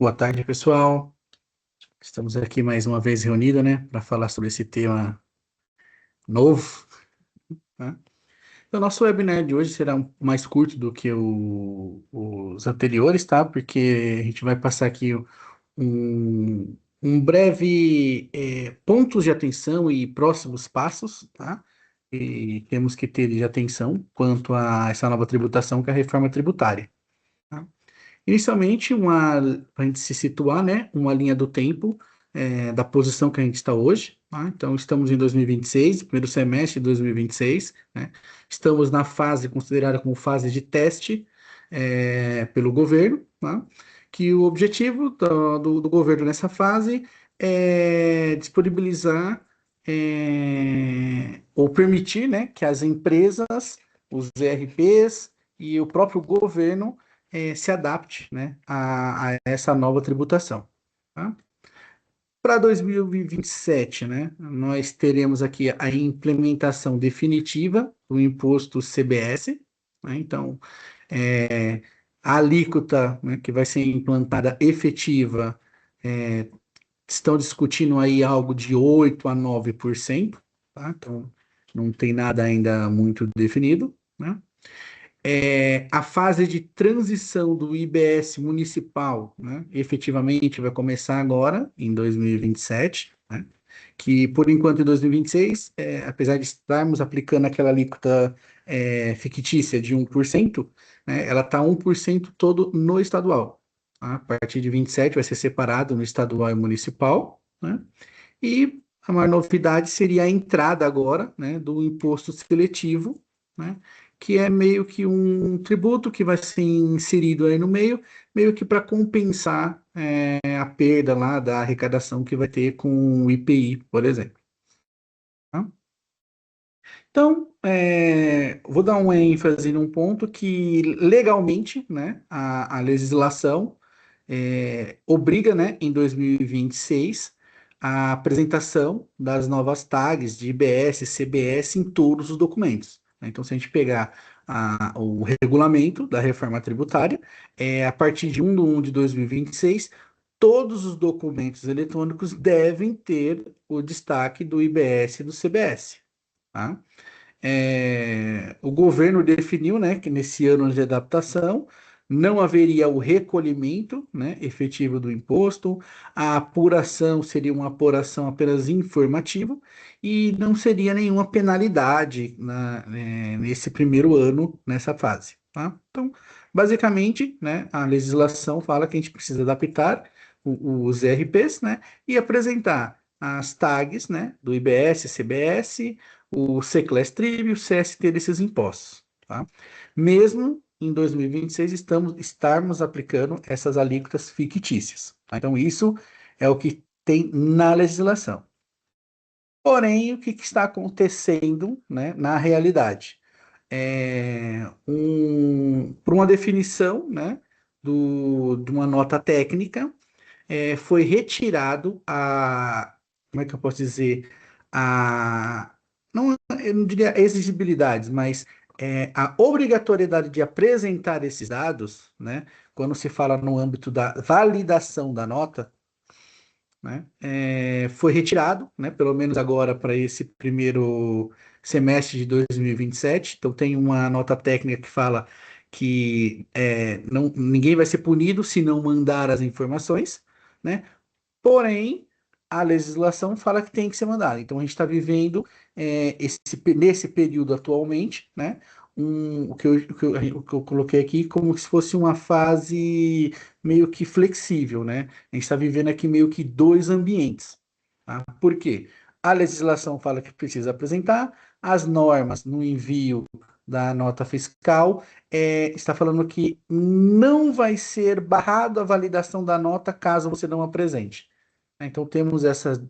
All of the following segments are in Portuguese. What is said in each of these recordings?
Boa tarde, pessoal. Estamos aqui mais uma vez reunidos, né, para falar sobre esse tema novo, né? Então, nosso webinar de hoje será mais curto do que os anteriores, tá? Porque a gente vai passar aqui um breve pontos de atenção e próximos passos, tá? E temos que ter de atenção quanto a essa nova tributação, que é a reforma tributária, tá? Inicialmente, para a gente se situar, né, uma linha do tempo da posição que a gente está hoje, tá? Então, estamos em 2026, primeiro semestre de 2026, né? Estamos na fase considerada como fase de teste pelo governo, tá? Que o objetivo do governo nessa fase é disponibilizar ou permitir, né, que as empresas, os ERPs e o próprio governo se adapte, né, a essa nova tributação, tá? Para 2027, né, nós teremos aqui a implementação definitiva do imposto CBS, né? Então, a alíquota, né, que vai ser implantada efetiva, é, estão discutindo aí algo de 8 a 9%, tá? Então, não tem nada ainda muito definido, né? A fase de transição do IBS municipal, né, efetivamente vai começar agora, em 2027, né, que por enquanto em 2026, apesar de estarmos aplicando aquela alíquota fictícia de 1%, né, ela está 1% todo no estadual, tá? A partir de 27 vai ser separado no estadual e municipal, né, e a maior novidade seria a entrada agora, né, do imposto seletivo, né, que é meio que um tributo que vai ser inserido aí no meio que para compensar a perda lá da arrecadação que vai ter com o IPI, por exemplo, tá? Então, vou dar um ênfase num ponto que legalmente, né, a legislação obriga, né, em 2026, a apresentação das novas tags de IBS, CBS em todos os documentos, né? Então, se a gente pegar o regulamento da reforma tributária, a partir de 1 de 2026, todos os documentos eletrônicos devem ter o destaque do IBS e do CBS, tá? O governo definiu, né, que nesse ano de adaptação não haveria o recolhimento, né, efetivo do imposto, a apuração seria uma apuração apenas informativa e não seria nenhuma penalidade nesse primeiro ano, nessa fase, tá? Então, basicamente, né, a legislação fala que a gente precisa adaptar os RPs, né, e apresentar as tags, né, do IBS, CBS, o C-Class-Trib e o CST desses impostos, tá? Mesmo em 2026 estarmos aplicando essas alíquotas fictícias, tá? Então, isso é o que tem na legislação. Porém, o que está acontecendo, né, na realidade? Por uma definição, né, de uma nota técnica, foi retirado como é que eu posso dizer, a, não, eu não diria exigibilidades, mas a obrigatoriedade de apresentar esses dados, né, quando se fala no âmbito da validação da nota, né, foi retirado, né, pelo menos agora para esse primeiro semestre de 2027. Então, tem uma nota técnica que fala que ninguém vai ser punido se não mandar as informações, né? Porém, a legislação fala que tem que ser mandado. Então, a gente está vivendo nesse período atualmente, né? O que eu coloquei aqui como se fosse uma fase meio que flexível, né? A gente está vivendo aqui meio que dois ambientes, tá? Por quê? A legislação fala que precisa apresentar, as normas no envio da nota fiscal está falando que não vai ser barrado a validação da nota caso você não apresente. Então, temos essa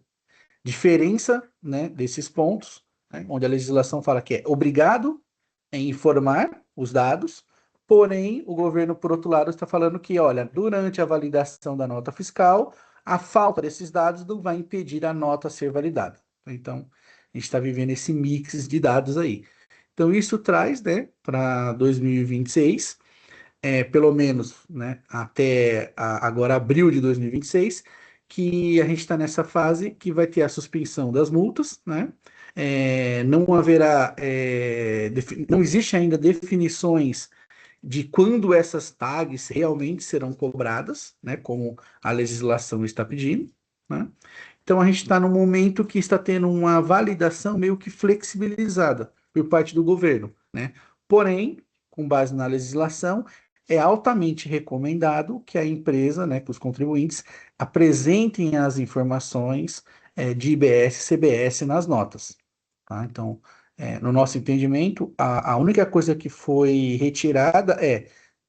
diferença, né, desses pontos, né, onde a legislação fala que é obrigado em informar os dados, porém, o governo, por outro lado, está falando que, olha, durante a validação da nota fiscal, a falta desses dados não vai impedir a nota ser validada. Então, a gente está vivendo esse mix de dados aí. Então, isso traz, né, para 2026, pelo menos, né, até agora abril de 2026, que a gente está nessa fase que vai ter a suspensão das multas, né? Não haverá, não existe ainda definições de quando essas tags realmente serão cobradas, né, como a legislação está pedindo, né? Então a gente está num momento que está tendo uma validação meio que flexibilizada por parte do governo, né? Porém, com base na legislação, é altamente recomendado que a empresa, né, que os contribuintes apresentem as informações de IBS, CBS nas notas, tá? Então, no nosso entendimento, a única coisa que foi retirada é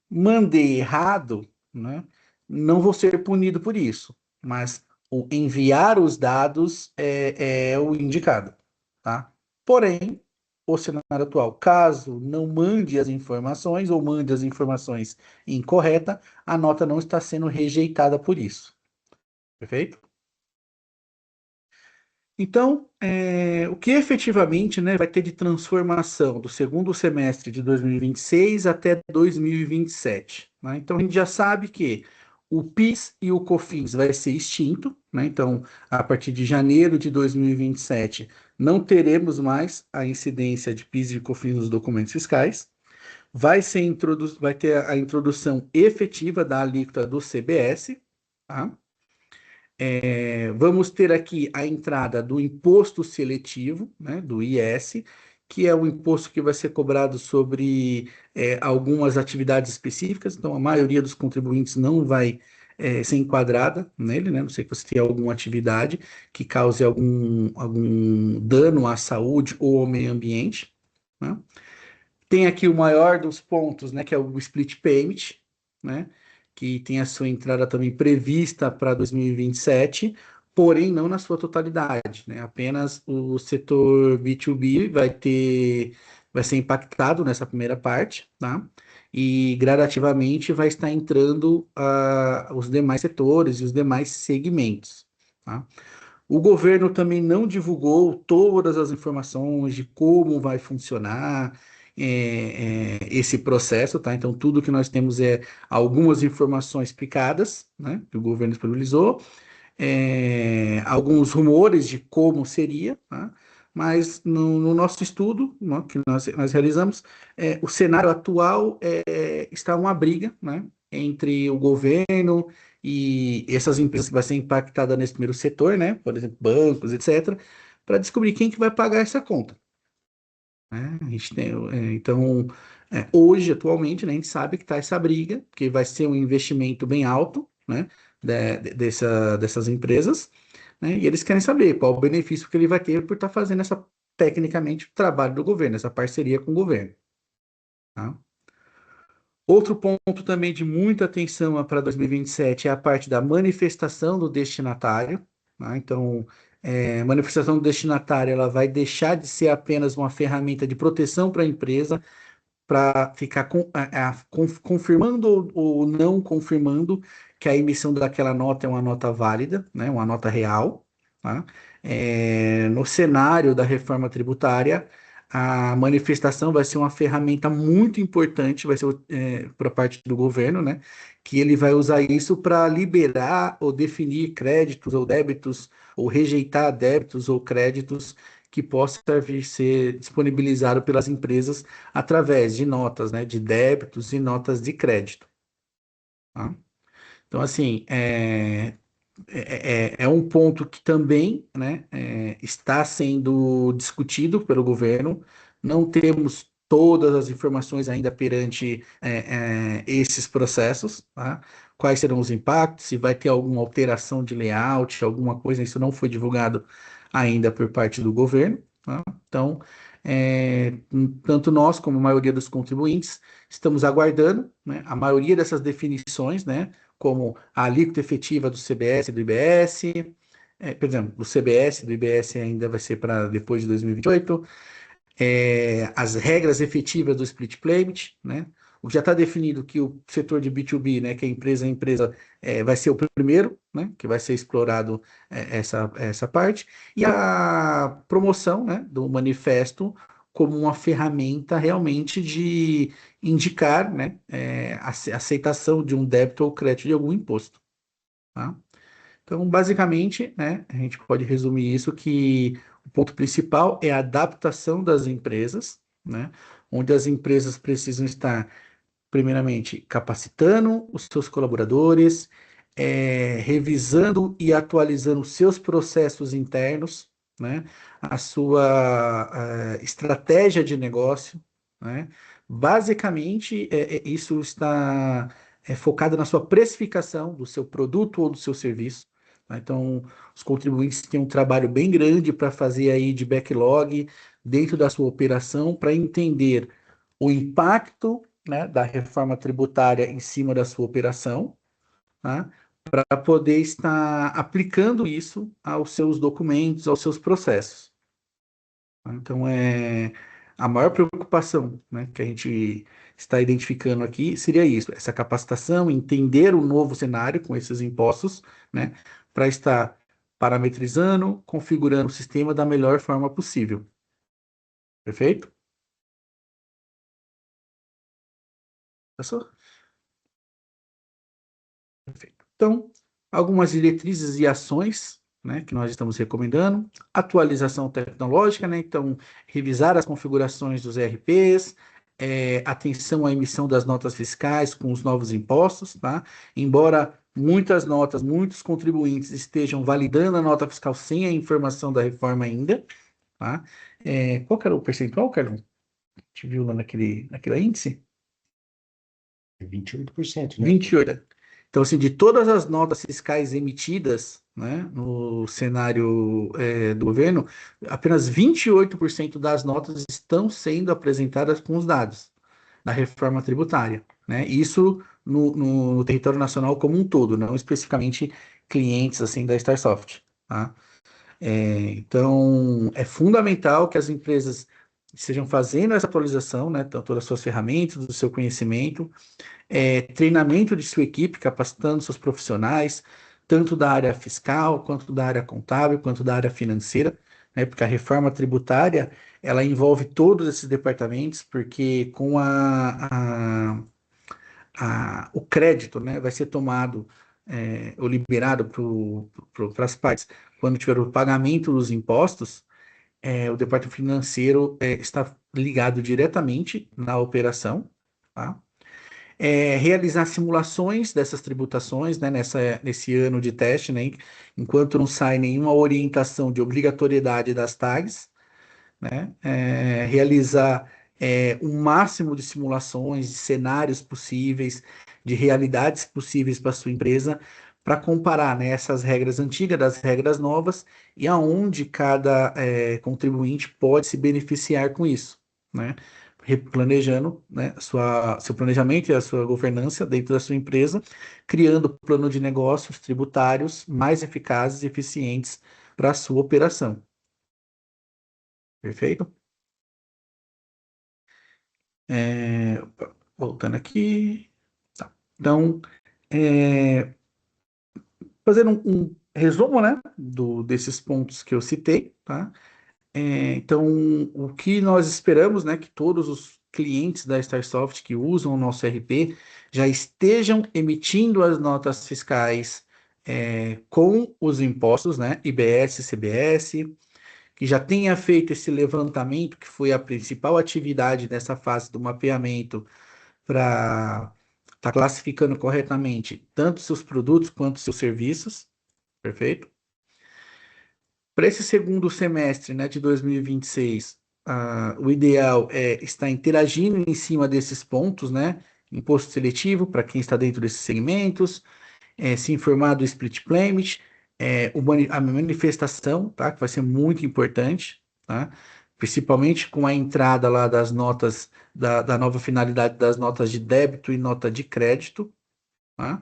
mandei errado, né? Não vou ser punido por isso, mas o enviar os dados é o indicado, tá? Porém, o cenário atual, caso não mande as informações ou mande as informações incorreta, a nota não está sendo rejeitada por isso. Perfeito? Então, o que efetivamente, né, vai ter de transformação do segundo semestre de 2026 até 2027, né? Então, a gente já sabe que o PIS e o COFINS vai ser extinto, né? Então, a partir de janeiro de 2027, não teremos mais a incidência de PIS e COFINS nos documentos fiscais. Vai ter a introdução efetiva da alíquota do CBS, tá? Vamos ter aqui a entrada do imposto seletivo, né, do IS, que é um imposto que vai ser cobrado sobre algumas atividades específicas, então a maioria dos contribuintes não vai ser enquadrada nele, né, não sei que você tenha alguma atividade que cause algum dano à saúde ou ao meio ambiente, né? Tem aqui o maior dos pontos, né, que é o split payment, né, que tem a sua entrada também prevista para 2027, porém não na sua totalidade, né? Apenas o setor B2B vai ser impactado nessa primeira parte, tá? E gradativamente vai estar entrando os demais setores e os demais segmentos, tá? O governo também não divulgou todas as informações de como vai funcionar esse processo, tá? Então, tudo que nós temos é algumas informações picadas, né, que o governo disponibilizou, alguns rumores de como seria, tá? Mas no nosso estudo, né, que nós realizamos, o cenário atual está uma briga, né, entre o governo e essas empresas que vai ser impactada nesse primeiro setor, né, por exemplo, bancos, etc., para descobrir quem que vai pagar essa conta, né? A gente tem, então, hoje, atualmente, né, a gente sabe que está essa briga, que vai ser um investimento bem alto, né, dessas empresas, né, e eles querem saber qual o benefício que ele vai ter por estar fazendo tecnicamente, o trabalho do governo, essa parceria com o governo, tá? Outro ponto também de muita atenção para 2027 é a parte da manifestação do destinatário, tá? Então, manifestação do destinatário, ela vai deixar de ser apenas uma ferramenta de proteção para a empresa, para ficar confirmando ou não confirmando que a emissão daquela nota é uma nota válida, né, uma nota real, tá? No cenário da reforma tributária, a manifestação vai ser uma ferramenta muito importante, vai ser por parte do governo, né, que ele vai usar isso para liberar ou definir créditos ou débitos, ou rejeitar débitos ou créditos que possa vir ser disponibilizado pelas empresas através de notas, né, de débitos e notas de crédito, tá? Então, assim, é um ponto que também, né, está sendo discutido pelo governo. Não temos todas as informações ainda perante esses processos, tá? Quais serão os impactos, se vai ter alguma alteração de layout, alguma coisa, isso não foi divulgado ainda por parte do governo, tá? Então, é, tanto nós como a maioria dos contribuintes estamos aguardando, né, a maioria dessas definições, né, como a alíquota efetiva do CBS e do IBS, por exemplo, do CBS, do IBS ainda vai ser para depois de 2028, as regras efetivas do split payment, né? O que já está definido que o setor de B2B, né, que é empresa a empresa, vai ser o primeiro, né, que vai ser explorado essa parte, e a promoção, né, do manifesto como uma ferramenta realmente de indicar, né, aceitação de um débito ou crédito de algum imposto, tá? Então, basicamente, né, a gente pode resumir isso que o ponto principal é a adaptação das empresas, né, onde as empresas precisam estar primeiramente, capacitando os seus colaboradores, revisando e atualizando os seus processos internos, né? A sua estratégia de negócio, né? Basicamente, isso está focado na sua precificação do seu produto ou do seu serviço, tá? Então, os contribuintes têm um trabalho bem grande para fazer aí de backlog dentro da sua operação para entender o impacto, né, da reforma tributária em cima da sua operação, tá? Para poder estar aplicando isso aos seus documentos, aos seus processos, tá? Então, a maior preocupação, né, que a gente está identificando aqui seria isso, essa capacitação, entender o novo cenário com esses impostos, né, para estar parametrizando, configurando o sistema da melhor forma possível. Perfeito? Passou? Perfeito. Então, algumas diretrizes e ações, né, que nós estamos recomendando. Atualização tecnológica, né? Então, revisar as configurações dos ERPs, atenção à emissão das notas fiscais com os novos impostos, tá? Embora muitas notas, muitos contribuintes estejam validando a nota fiscal sem a informação da reforma ainda, tá? Qual que era o percentual, Carlos? A gente viu lá naquele índice? 28%, né? 28. Então, assim, de todas as notas fiscais emitidas, né, no cenário do governo, apenas 28% das notas estão sendo apresentadas com os dados da reforma tributária, né? Isso no território nacional como um todo, não especificamente clientes assim da Starsoft, tá? Então, é fundamental que as empresas estejam fazendo essa atualização, né, tanto das suas ferramentas, do seu conhecimento, treinamento de sua equipe, capacitando seus profissionais, tanto da área fiscal, quanto da área contábil, quanto da área financeira, né? Porque a reforma tributária, ela envolve todos esses departamentos, porque com o crédito, né, vai ser tomado ou liberado para as partes quando tiver o pagamento dos impostos, o departamento financeiro está ligado diretamente na operação, tá? Realizar simulações dessas tributações, né, nesse ano de teste, né, enquanto não sai nenhuma orientação de obrigatoriedade das tags, né, realizar o máximo de simulações, de cenários possíveis, de realidades possíveis para sua empresa, para comparar, né, essas regras antigas das regras novas e aonde cada contribuinte pode se beneficiar com isso, né? Replanejando, né, seu planejamento e a sua governança dentro da sua empresa, criando plano de negócios tributários mais eficazes e eficientes para a sua operação. Perfeito? Voltando aqui. Tá. Então, é, fazendo um resumo, né, desses pontos que eu citei, tá? Então, o que nós esperamos, né, que todos os clientes da Starsoft que usam o nosso RP já estejam emitindo as notas fiscais com os impostos, né, IBS, CBS, que já tenha feito esse levantamento, que foi a principal atividade dessa fase do mapeamento, para estar classificando corretamente tanto seus produtos quanto seus serviços, perfeito? Para esse segundo semestre, né, de 2026, o ideal é estar interagindo em cima desses pontos, né? Imposto seletivo para quem está dentro desses segmentos, se informar do split payment, a manifestação, tá? Que vai ser muito importante, tá? Principalmente com a entrada lá das notas, da nova finalidade das notas de débito e nota de crédito, tá?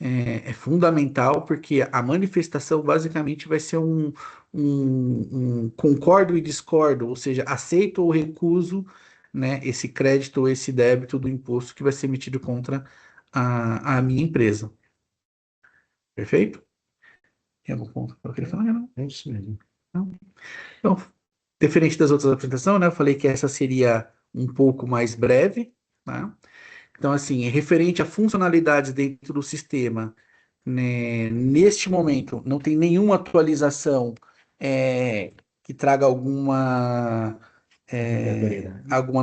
É fundamental porque a manifestação basicamente vai ser um concordo e discordo, ou seja, aceito ou recuso, né, esse crédito ou esse débito do imposto que vai ser emitido contra a minha empresa. Perfeito? Tem algum ponto que eu queria falar? Não? É isso mesmo. Não? Então, Diferente das outras apresentações, né? Eu falei que essa seria um pouco mais breve, tá? Então, assim, referente a funcionalidades dentro do sistema, né, neste momento, não tem nenhuma atualização que traga alguma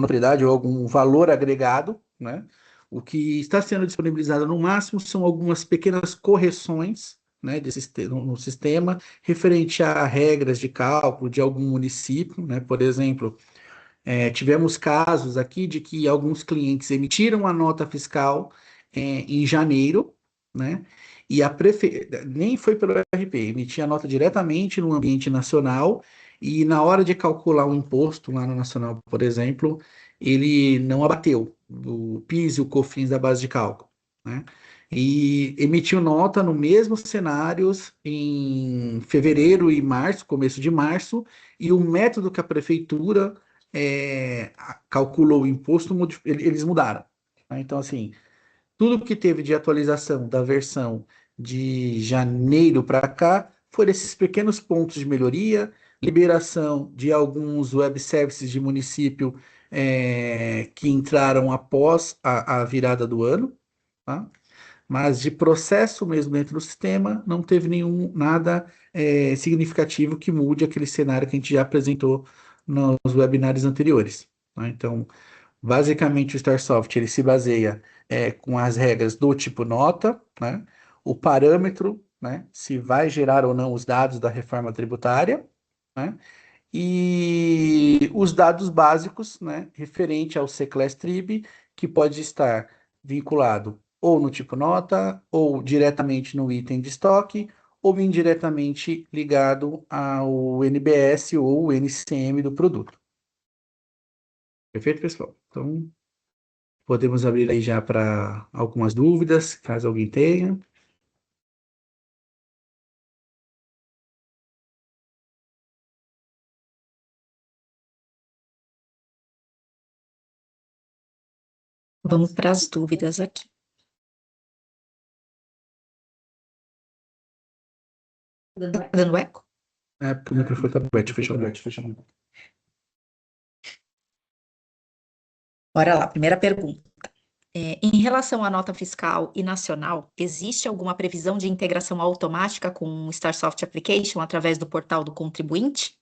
novidade ou algum valor agregado, né? O que está sendo disponibilizado no máximo são algumas pequenas correções, né, no sistema, referente a regras de cálculo de algum município, né? Por exemplo, tivemos casos aqui de que alguns clientes emitiram a nota fiscal em janeiro, né? E nem foi pelo RP, emitia a nota diretamente no ambiente nacional e na hora de calcular o imposto lá no nacional, por exemplo, ele não abateu o PIS e o COFINS da base de cálculo, né? E emitiu nota no mesmo cenários em fevereiro e março, começo de março, e o método que a prefeitura calculou o imposto, eles mudaram, tá? Então, assim, tudo que teve de atualização da versão de janeiro para cá foram esses pequenos pontos de melhoria, liberação de alguns web services de município que entraram após a virada do ano, tá? Mas de processo mesmo dentro do sistema, não teve nada significativo que mude aquele cenário que a gente já apresentou nos webinários anteriores, tá? Então, basicamente, o StarSoft ele se baseia com as regras do tipo nota, né? O parâmetro, né? Se vai gerar ou não os dados da reforma tributária, né? E os dados básicos, né? Referente ao C-Class Trib, que pode estar vinculado ou no tipo nota, ou diretamente no item de estoque, ou indiretamente ligado ao NBS ou NCM do produto. Perfeito, pessoal? Então, podemos abrir aí já para algumas dúvidas, caso alguém tenha. Vamos para as dúvidas aqui. Tá dando eco? Porque o microfone está aberto, fechou. Bora lá, primeira pergunta. Em relação à nota fiscal e nacional, existe alguma previsão de integração automática com o StarSoft Application através do portal do contribuinte?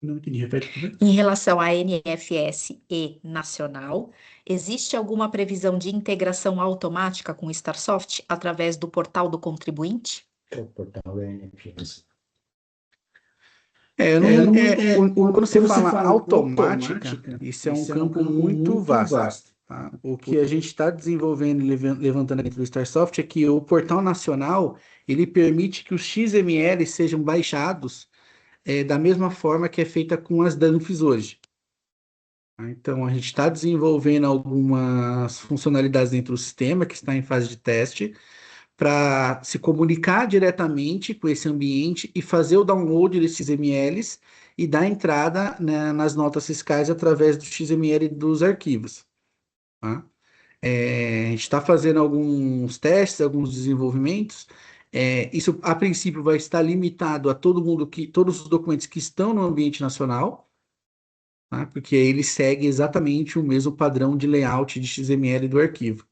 Não entendi, repete, por favor. Em relação à NFS e nacional, existe alguma previsão de integração automática com o StarSoft através do portal do contribuinte? O portal é NFS. Quando você fala automática, isso é um campo muito vasto, tá? O que a gente está desenvolvendo e levantando dentro do StarSoft é que o portal nacional ele permite que os XML sejam baixados da mesma forma que é feita com as DANFs hoje, tá? Então, a gente está desenvolvendo algumas funcionalidades dentro do sistema que está em fase de teste para se comunicar diretamente com esse ambiente e fazer o download desses MLs e dar entrada, né, nas notas fiscais através do XML dos arquivos, tá? A gente está fazendo alguns testes, alguns desenvolvimentos. Isso, a princípio, vai estar limitado a todos os documentos que estão no ambiente nacional, tá? Porque ele segue exatamente o mesmo padrão de layout de XML do arquivo,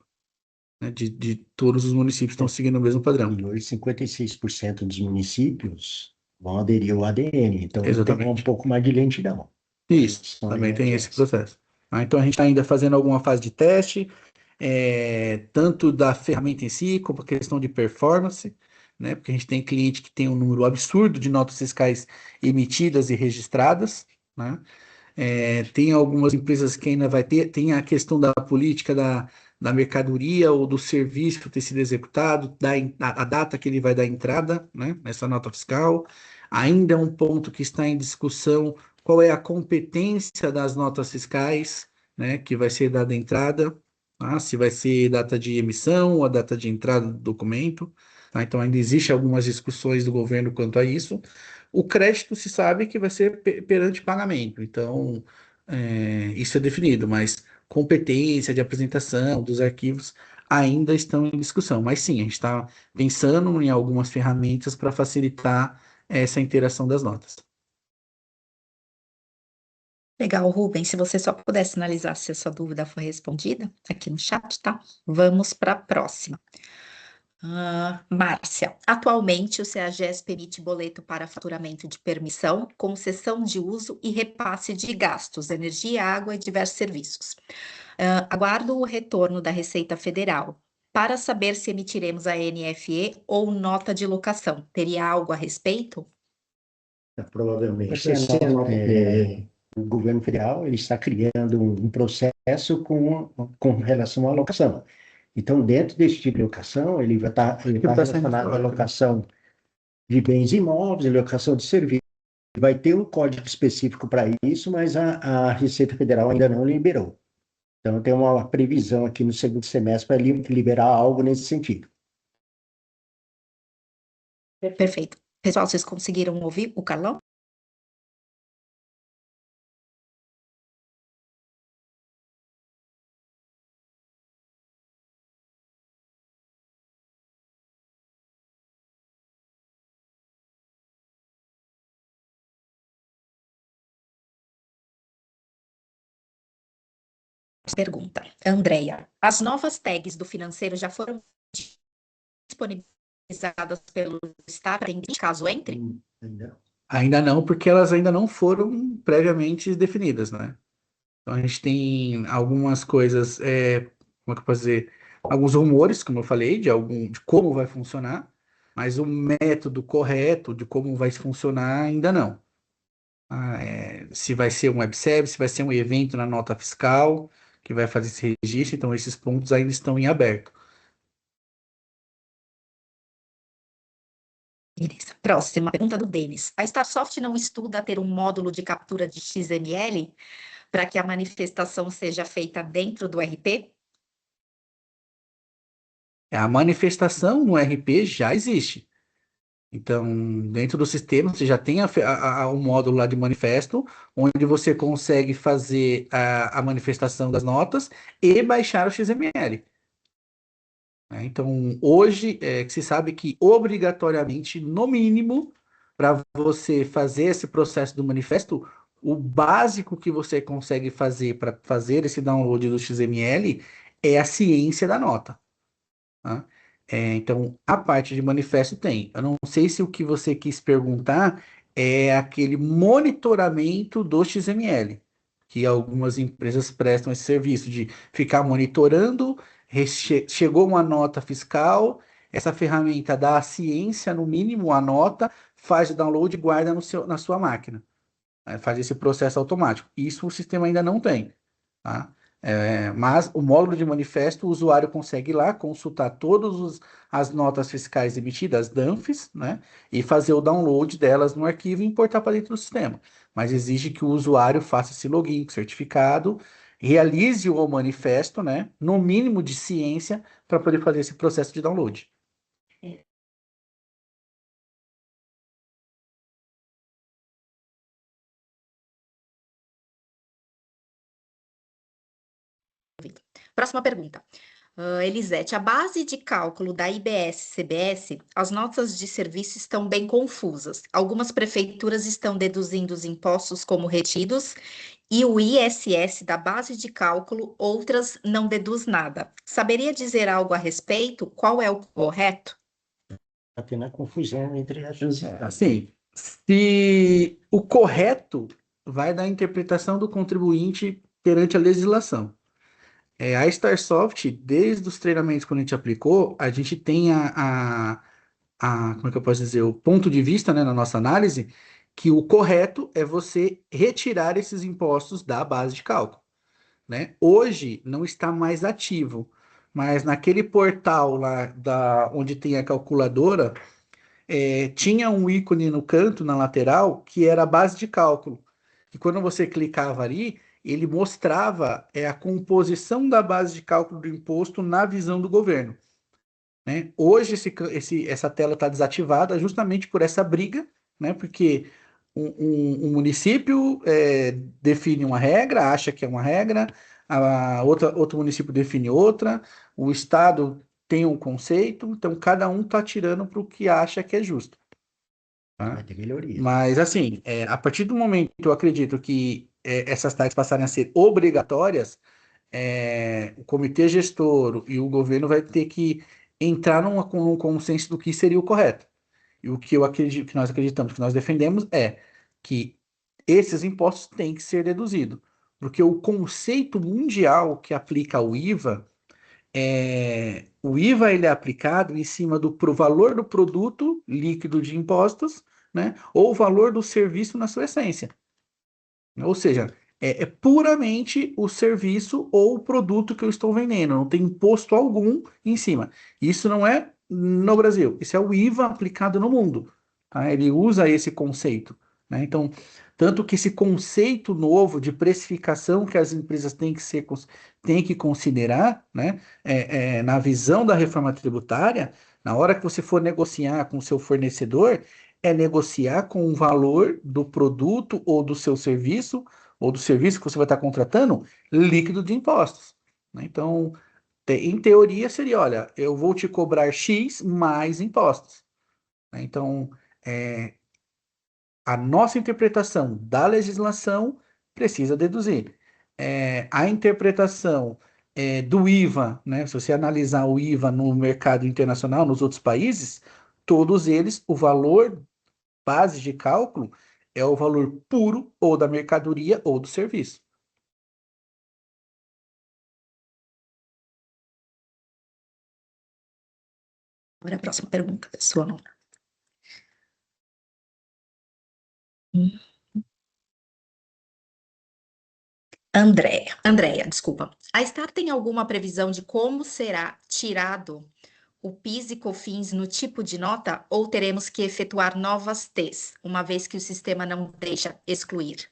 né? De todos os municípios estão seguindo o mesmo padrão. E hoje 56% dos municípios vão aderir ao ADN, então tem Exatamente. um pouco mais de lentidão. Isso, também tem esse processo. Então a gente está ainda fazendo alguma fase de teste, tanto da ferramenta em si, como a questão de performance, né? Porque a gente tem cliente que tem um número absurdo de notas fiscais emitidas e registradas, né? Tem algumas empresas que ainda tem a questão da política da mercadoria ou do serviço ter sido executado, a data que ele vai dar entrada, né, nessa nota fiscal. Ainda é um ponto que está em discussão qual é a competência das notas fiscais, né, que vai ser dada entrada, tá? Se vai ser data de emissão ou a data de entrada do documento, tá? Então ainda existe algumas discussões do governo quanto a isso. O crédito se sabe que vai ser perante pagamento, então isso é definido, mas competência de apresentação dos arquivos ainda estão em discussão. Mas sim, a gente está pensando em algumas ferramentas para facilitar essa interação das notas. Legal, Rubens, se você só puder sinalizar se a sua dúvida foi respondida aqui no chat, tá? Vamos para a próxima. Márcia, atualmente o CEAGES permite boleto para faturamento de permissão, concessão de uso e repasse de gastos, energia, água e diversos serviços. Aguardo o retorno da Receita Federal para saber se emitiremos a NFE ou nota de locação. Teria algo a respeito? Provavelmente, o governo federal ele está criando um processo com relação à locação. Então, dentro desse tipo de locação, ele vai estar relacionado à locação de bens imóveis, locação de serviços. Vai ter um código específico para isso, mas a Receita Federal ainda não liberou. Então, tem uma previsão aqui no segundo semestre para liberar algo nesse sentido. Perfeito. Pessoal, vocês conseguiram ouvir o Carlão? Pergunta. Andréia, as novas tags do financeiro já foram disponibilizadas pelo Estado, caso entre? Ainda não, porque elas ainda não foram previamente definidas, né? Então a gente tem algumas coisas, como é que eu posso dizer? Alguns rumores, como eu falei, de como vai funcionar, mas o método correto de como vai funcionar ainda não. Se vai ser um web-service, se vai ser um evento na nota fiscal que vai fazer esse registro, então esses pontos ainda estão em aberto. Beleza. Próxima pergunta do Denis. A Starsoft não estuda ter um módulo de captura de XML para que a manifestação seja feita dentro do RP? A manifestação no RP já existe. Então, dentro do sistema, você já tem o módulo lá de manifesto, onde você consegue fazer a manifestação das notas e baixar o XML. Né? Então, hoje, que se sabe que obrigatoriamente, no mínimo, para você fazer esse processo do manifesto, o básico que você consegue fazer para fazer esse download do XML é a ciência da nota. Tá? Então, a parte de manifesto tem. Eu não sei se o que você quis perguntar é aquele monitoramento do XML, que algumas empresas prestam esse serviço de ficar monitorando, chegou uma nota fiscal, essa ferramenta dá a ciência, no mínimo, a nota, faz o download e guarda na sua máquina. Faz esse processo automático. Isso o sistema ainda não tem. Tá? Mas o módulo de manifesto, o usuário consegue ir lá, consultar todas as notas fiscais emitidas, as DANFs, né, e fazer o download delas no arquivo e importar para dentro do sistema. Mas exige que o usuário faça esse login com certificado, realize o manifesto, né, no mínimo de ciência, para poder fazer esse processo de download. Próxima pergunta. Elisete, a base de cálculo da IBS-CBS, as notas de serviço estão bem confusas. Algumas prefeituras estão deduzindo os impostos como retidos e o ISS da base de cálculo, outras não deduz nada. Saberia dizer algo a respeito? Qual é o correto? Está tendo a confusão entre as duas. Assim, se o correto vai da interpretação do contribuinte perante a legislação. A Starsoft, desde os treinamentos que a gente aplicou, a gente tem como é que eu posso dizer, o ponto de vista, né, na nossa análise, que o correto é você retirar esses impostos da base de cálculo, né? Hoje não está mais ativo, mas naquele portal lá onde tem a calculadora, tinha um ícone no canto, na lateral, que era a base de cálculo. E quando você clicava ali, ele mostrava a composição da base de cálculo do imposto na visão do governo. Né? Hoje essa tela está desativada justamente por essa briga, né? Porque um município define uma regra, acha que é uma regra, outro município define outra, o estado tem um conceito, então cada um está tirando para o que acha que é justo. Tá? Vai ter melhoria. Mas assim, a partir do momento eu acredito que essas taxas passarem a ser obrigatórias, o comitê gestor e o governo vai ter que entrar num consenso do que seria o correto. E o que eu acredito, que nós acreditamos, que nós defendemos é que esses impostos têm que ser deduzidos, porque o conceito mundial que aplica o IVA o IVA ele é aplicado em cima do valor do produto líquido de impostos, né, ou o valor do serviço na sua essência. Ou seja, é puramente o serviço ou o produto que eu estou vendendo, não tem imposto algum em cima. Isso não é no Brasil, isso é o IVA aplicado no mundo. Tá? Ele usa esse conceito. Né? Então, tanto que esse conceito novo de precificação que as empresas têm que considerar, né, na visão da reforma tributária, na hora que você for negociar com o seu fornecedor, é negociar com o valor do produto ou do seu serviço, ou do serviço que você vai estar contratando, líquido de impostos. Né? Então, em teoria, seria: olha, eu vou te cobrar X mais impostos. Né? Então, a nossa interpretação da legislação precisa deduzir. A interpretação do IVA, né? Se você analisar o IVA no mercado internacional, nos outros países, todos eles, o valor base de cálculo é o valor puro ou da mercadoria ou do serviço. Agora a próxima pergunta, sua nota. Andréia, desculpa. A Star tem alguma previsão de como será tirado o PIS e COFINS no tipo de nota ou teremos que efetuar novas T's, uma vez que o sistema não deixa excluir?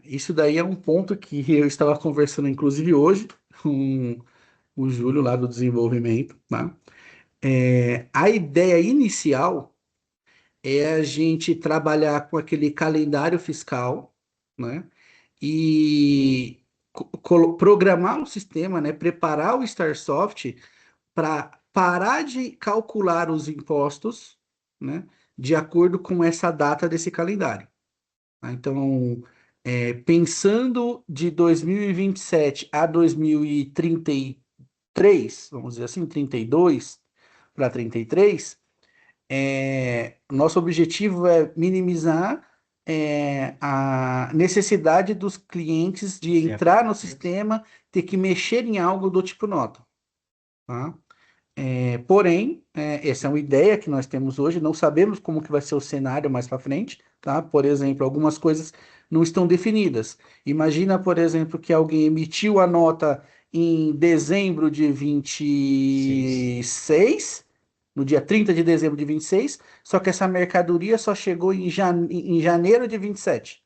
Isso daí é um ponto que eu estava conversando, inclusive hoje, com o Júlio lá do desenvolvimento. Tá? A ideia inicial é a gente trabalhar com aquele calendário fiscal, né? E programar o sistema, né? Preparar o StarSoft para parar de calcular os impostos, né? De acordo com essa data desse calendário. Tá? Então, pensando de 2027 a 2033, vamos dizer assim, 32 para 33, nosso objetivo é minimizar a necessidade dos clientes de entrar no sistema, ter que mexer em algo do tipo nota. Tá? Porém, essa é uma ideia que nós temos hoje, não sabemos como que vai ser o cenário mais para frente, tá? Por exemplo, algumas coisas não estão definidas. Imagina, por exemplo, que alguém emitiu a nota em dezembro de 26, no dia 30 de dezembro de 26, só que essa mercadoria só chegou em janeiro de 27.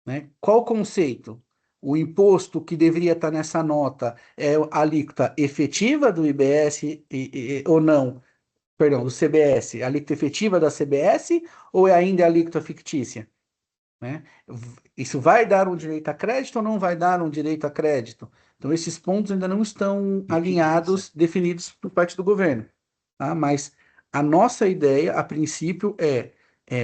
Né? Qual o conceito? O imposto que deveria estar nessa nota é a alíquota efetiva do IBS ou não? Perdão, do CBS, a alíquota efetiva da CBS ou é ainda a alíquota fictícia? Né? Isso vai dar um direito a crédito ou não vai dar um direito a crédito? Então, esses pontos ainda não estão alinhados, definidos por parte do governo. Tá? Mas a nossa ideia, a princípio, é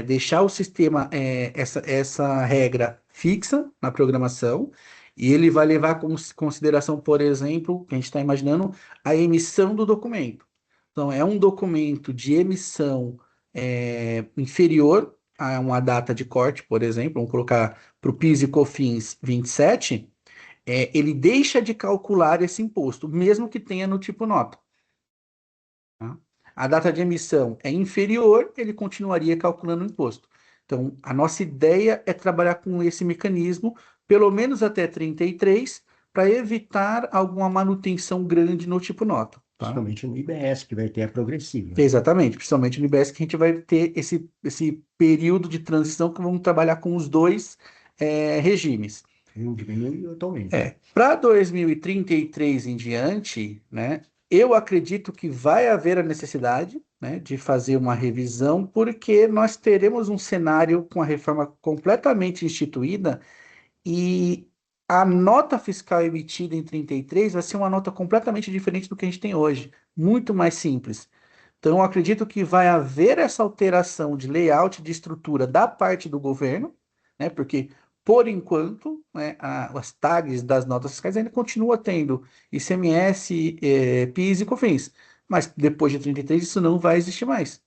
deixar o sistema, essa regra fixa na programação, e ele vai levar em consideração, por exemplo, que a gente está imaginando, a emissão do documento. Então, é um documento de emissão inferior a uma data de corte, por exemplo, vamos colocar para o PIS e COFINS 27, ele deixa de calcular esse imposto, mesmo que tenha no tipo nota. Tá? A data de emissão é inferior, ele continuaria calculando o imposto. Então, a nossa ideia é trabalhar com esse mecanismo, pelo menos até 33, para evitar alguma manutenção grande no tipo nota. Tá? Principalmente no IBS, que vai ter a progressiva. Exatamente, principalmente no IBS, que a gente vai ter esse período de transição que vamos trabalhar com os dois regimes. Diminui totalmente. Para 2033 em diante, né, eu acredito que vai haver a necessidade, né, de fazer uma revisão, porque nós teremos um cenário com a reforma completamente instituída e a nota fiscal emitida em 33 vai ser uma nota completamente diferente do que a gente tem hoje, muito mais simples. Então, eu acredito que vai haver essa alteração de layout, de estrutura da parte do governo, né? Porque, por enquanto, né, as tags das notas fiscais ainda continua tendo ICMS, PIS e COFINS. Mas depois de 33 isso não vai existir mais.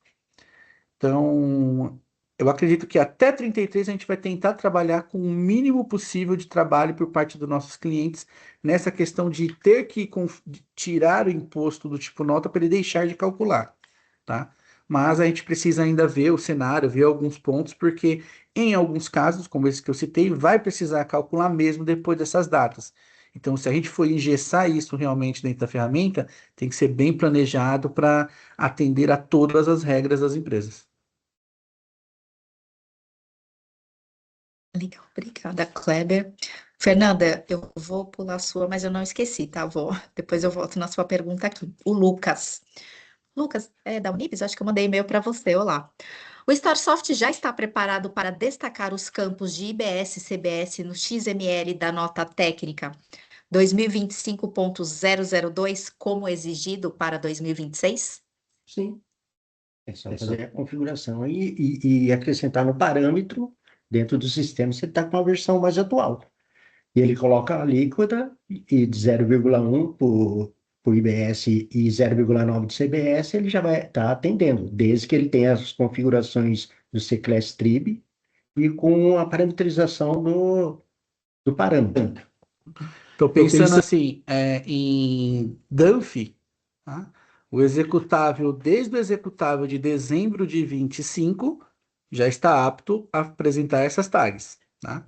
Então, eu acredito que até 33 a gente vai tentar trabalhar com o mínimo possível de trabalho por parte dos nossos clientes nessa questão de ter que de tirar o imposto do tipo nota para ele deixar de calcular, tá? Mas a gente precisa ainda ver o cenário, ver alguns pontos, porque em alguns casos, como esse que eu citei, vai precisar calcular mesmo depois dessas datas. Então, se a gente for engessar isso realmente dentro da ferramenta, tem que ser bem planejado para atender a todas as regras das empresas. Legal, obrigada, Kleber. Fernanda, eu vou pular a sua, mas eu não esqueci, tá? Depois eu volto na sua pergunta aqui. O Lucas. Lucas, é da Unibis? Acho que eu mandei e-mail para você. Olá. O StarSoft já está preparado para destacar os campos de IBS e CBS no XML da nota técnica 2025.002, como exigido para 2026? Sim, é só fazer a configuração e acrescentar no parâmetro dentro do sistema, você está com a versão mais atual. E ele coloca a alíquota e de 0,1 por IBS e 0,9 de CBS, ele já vai estar atendendo, desde que ele tenha as configurações do C-Class Trib e com a parametrização do parâmetro. Estou pensando assim, em DANF, tá? O executável, desde o executável de dezembro de 25, já está apto a apresentar essas tags, tá?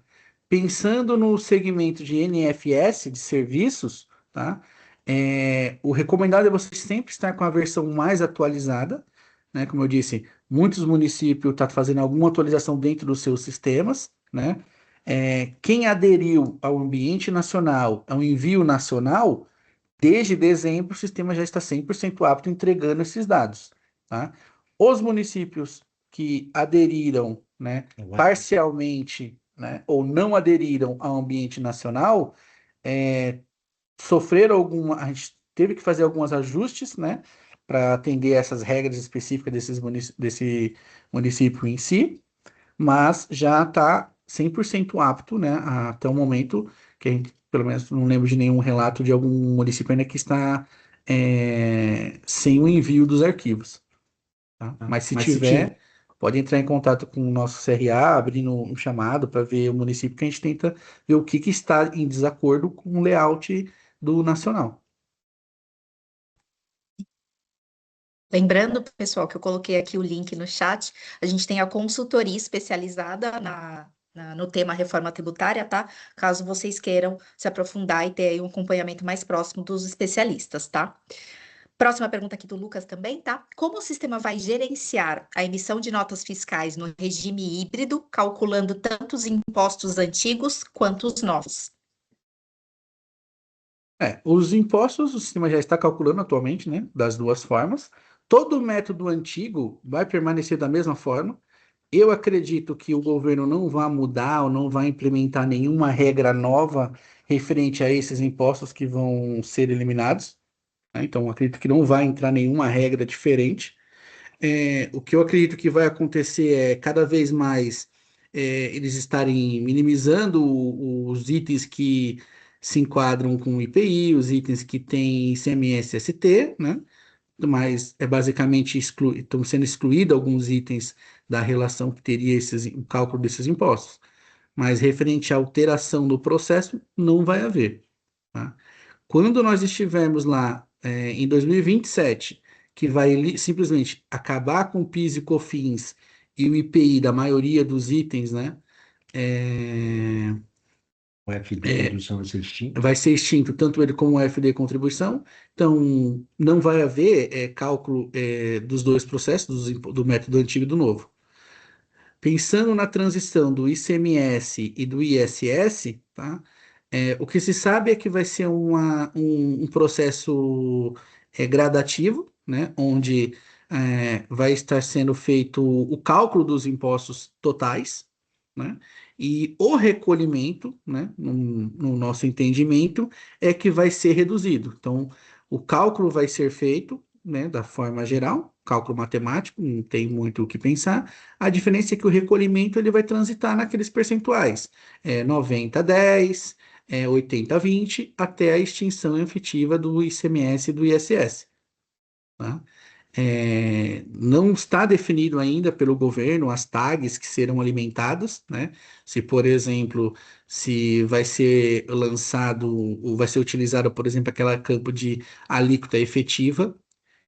Pensando no segmento de NFS, de serviços, tá? O recomendado é você sempre estar com a versão mais atualizada, né? Como eu disse, muitos municípios estão fazendo alguma atualização dentro dos seus sistemas, né? Quem aderiu ao ambiente nacional, ao envio nacional, desde dezembro o sistema já está 100% apto entregando esses dados, tá? Os municípios que aderiram, né, parcialmente, né, ou não aderiram ao ambiente nacional, sofreram a gente teve que fazer alguns ajustes, né, para atender essas regras específicas desse município em si, mas já está 100% apto, né, até o momento que a gente, pelo menos, não lembro de nenhum relato de algum município ainda que está sem o envio dos arquivos, tá? Mas se tiver, pode entrar em contato com o nosso CRA, abrindo um chamado para ver o município, que a gente tenta ver o que está em desacordo com o layout do nacional. Lembrando, pessoal, que eu coloquei aqui o link no chat, a gente tem a consultoria especializada no tema reforma tributária, tá? Caso vocês queiram se aprofundar e ter aí um acompanhamento mais próximo dos especialistas, tá? Próxima pergunta aqui do Lucas também, tá? Como o sistema vai gerenciar a emissão de notas fiscais no regime híbrido, calculando tanto os impostos antigos quanto os novos? Os impostos o sistema já está calculando atualmente, né, das duas formas. Todo o método antigo vai permanecer da mesma forma. Eu acredito que o governo não vai mudar ou não vai implementar nenhuma regra nova referente a esses impostos que vão ser eliminados, né? Então, eu acredito que não vai entrar nenhuma regra diferente. O que eu acredito que vai acontecer é cada vez mais eles estarem minimizando os itens que se enquadram com o IPI, os itens que têm ICMS-ST, né? Mas é basicamente estão sendo excluídos alguns itens da relação que teria o cálculo desses impostos. Mas referente à alteração do processo, não vai haver, tá? Quando nós estivermos lá em 2027, que vai simplesmente acabar com o PIS e COFINS e o IPI da maioria dos itens, né? O FD contribuição vai ser extinto. Vai ser extinto tanto ele como o FD contribuição, então não vai haver cálculo dos dois processos, do método antigo e do novo. Pensando na transição do ICMS e do ISS, tá? O que se sabe é que vai ser um processo gradativo, né? Onde vai estar sendo feito o cálculo dos impostos totais, né? E o recolhimento, né? No nosso entendimento, é que vai ser reduzido. Então, o cálculo vai ser feito, né? Da forma geral, cálculo matemático, não tem muito o que pensar. A diferença é que o recolhimento ele vai transitar naqueles percentuais, 90-10, 80-20, até a extinção efetiva do ICMS e do ISS. Tá? Não está definido ainda pelo governo as tags que serão alimentadas, né? Se, por exemplo, se vai ser lançado, ou vai ser utilizado, por exemplo, aquela campo de alíquota efetiva,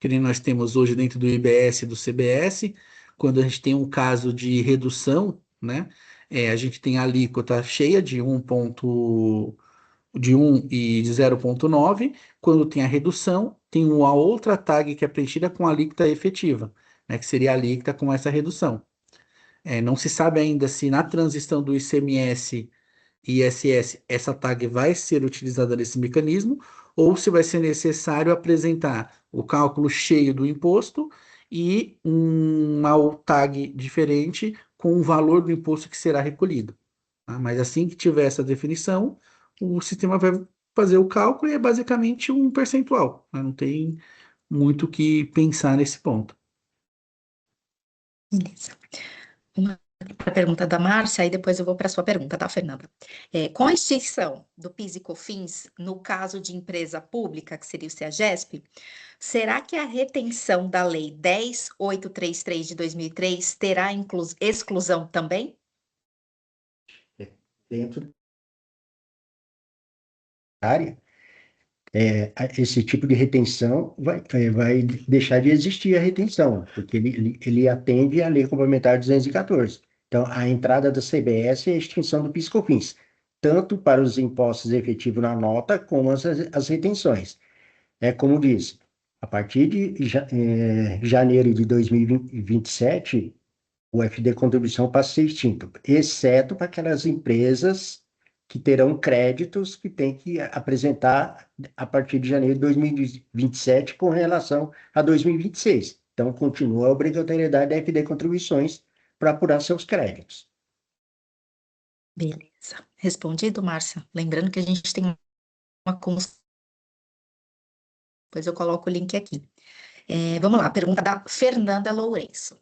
que nem nós temos hoje dentro do IBS e do CBS, quando a gente tem um caso de redução, né? A gente tem a alíquota cheia de 1 e de 0,9. Quando tem a redução, tem uma outra tag que é preenchida com a alíquota efetiva, né, que seria a alíquota com essa redução. Não se sabe ainda se na transição do ICMS e ISS essa tag vai ser utilizada nesse mecanismo ou se vai ser necessário apresentar o cálculo cheio do imposto e uma tag diferente com o valor do imposto que será recolhido. Tá? Mas assim que tiver essa definição, o sistema vai fazer o cálculo e é basicamente um percentual, né? Não tem muito o que pensar nesse ponto. Beleza. Uma pergunta da Márcia, aí depois eu vou para a sua pergunta, tá, Fernanda? Com a extinção do PIS e COFINS, no caso de empresa pública, que seria o CEAGESP, será que a retenção da Lei 10.833 de 2003 terá exclusão também? Dentro da área, esse tipo de retenção vai deixar de existir a retenção, porque ele atende à Lei Complementar 214. Então, a entrada da CBS é a extinção do PIS/COFINS, tanto para os impostos efetivos na nota, como as retenções. Como diz, a partir de janeiro de 2027, o FD Contribuição passa a ser extinto, exceto para aquelas empresas que terão créditos que têm que apresentar a partir de janeiro de 2027 com relação a 2026. Então, continua a obrigatoriedade da FD Contribuições para apurar seus créditos. Beleza. Respondido, Márcia? Lembrando que a gente tem uma consulta. Depois eu coloco o link aqui. Vamos lá, pergunta da Fernanda Lourenço.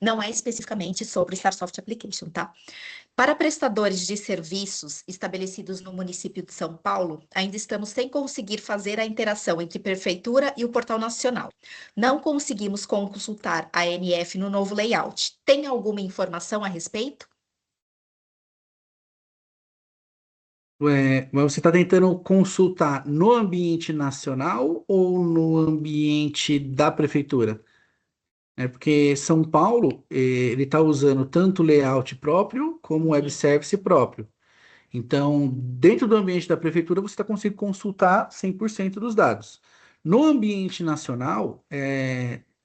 Não é especificamente sobre StarSoft Application, tá? Para prestadores de serviços estabelecidos no município de São Paulo, ainda estamos sem conseguir fazer a interação entre prefeitura e o Portal Nacional. Não conseguimos consultar a ANF no novo layout. Tem alguma informação a respeito? Mas você está tentando consultar no ambiente nacional ou no ambiente da prefeitura? Porque São Paulo, ele está usando tanto layout próprio como web service próprio. Então, dentro do ambiente da prefeitura, você está conseguindo consultar 100% dos dados. No ambiente nacional,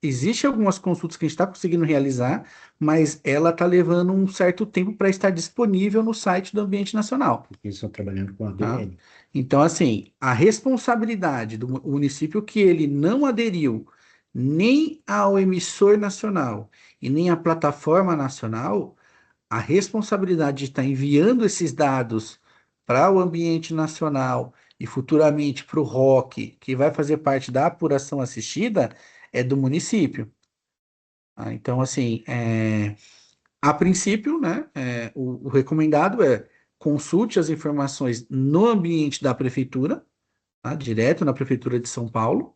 existe algumas consultas que a gente está conseguindo realizar, mas ela está levando um certo tempo para estar disponível no site do ambiente nacional. Eles estão trabalhando com a Tá? ADN. Então, assim, a responsabilidade do município que ele não aderiu nem ao emissor nacional e nem à plataforma nacional, a responsabilidade de estar enviando esses dados para o ambiente nacional e futuramente para o ROC, que vai fazer parte da apuração assistida, é do município. Tá? Então, assim, a princípio, né, o recomendado é consulte as informações no ambiente da prefeitura, tá? Direto na prefeitura de São Paulo.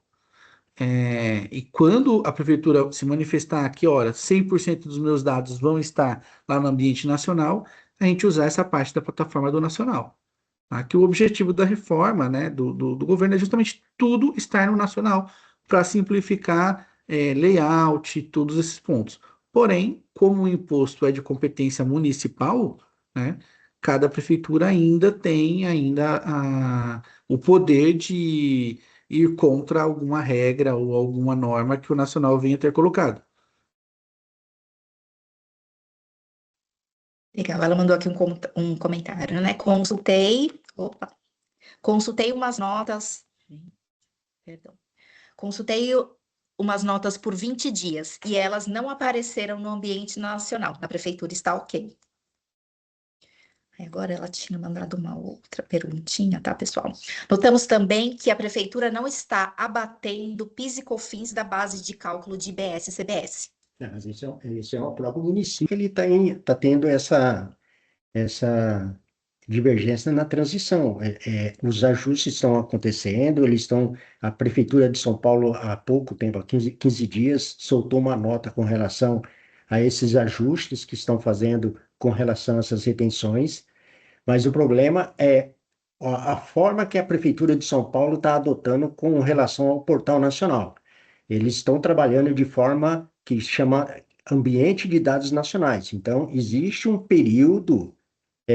E quando a prefeitura se manifestar que, olha, 100% dos meus dados vão estar lá no ambiente nacional, a gente usar essa parte da plataforma do nacional. Tá? Que o objetivo da reforma, né, do governo é justamente tudo estar no nacional para simplificar layout, todos esses pontos. Porém, como o imposto é de competência municipal, né, cada prefeitura ainda tem o poder de ir contra alguma regra ou alguma norma que o nacional venha ter colocado. Legal, ela mandou aqui um comentário, né? Consultei umas notas, perdão, consultei umas notas por 20 dias e elas não apareceram no ambiente nacional. Na prefeitura está ok. Agora ela tinha mandado uma outra perguntinha, tá, pessoal? Notamos também que a prefeitura não está abatendo PIS e COFINS da base de cálculo de IBS e CBS. Não, mas esse é o próprio município, ele está tendo essa divergência na transição. Os ajustes estão acontecendo, a Prefeitura de São Paulo, há pouco tempo, há 15 dias, soltou uma nota com relação a esses ajustes que estão fazendo com relação a essas retenções, mas o problema é a forma que a Prefeitura de São Paulo está adotando com relação ao Portal Nacional. Eles estão trabalhando de forma que chama ambiente de dados nacionais. Então, existe um período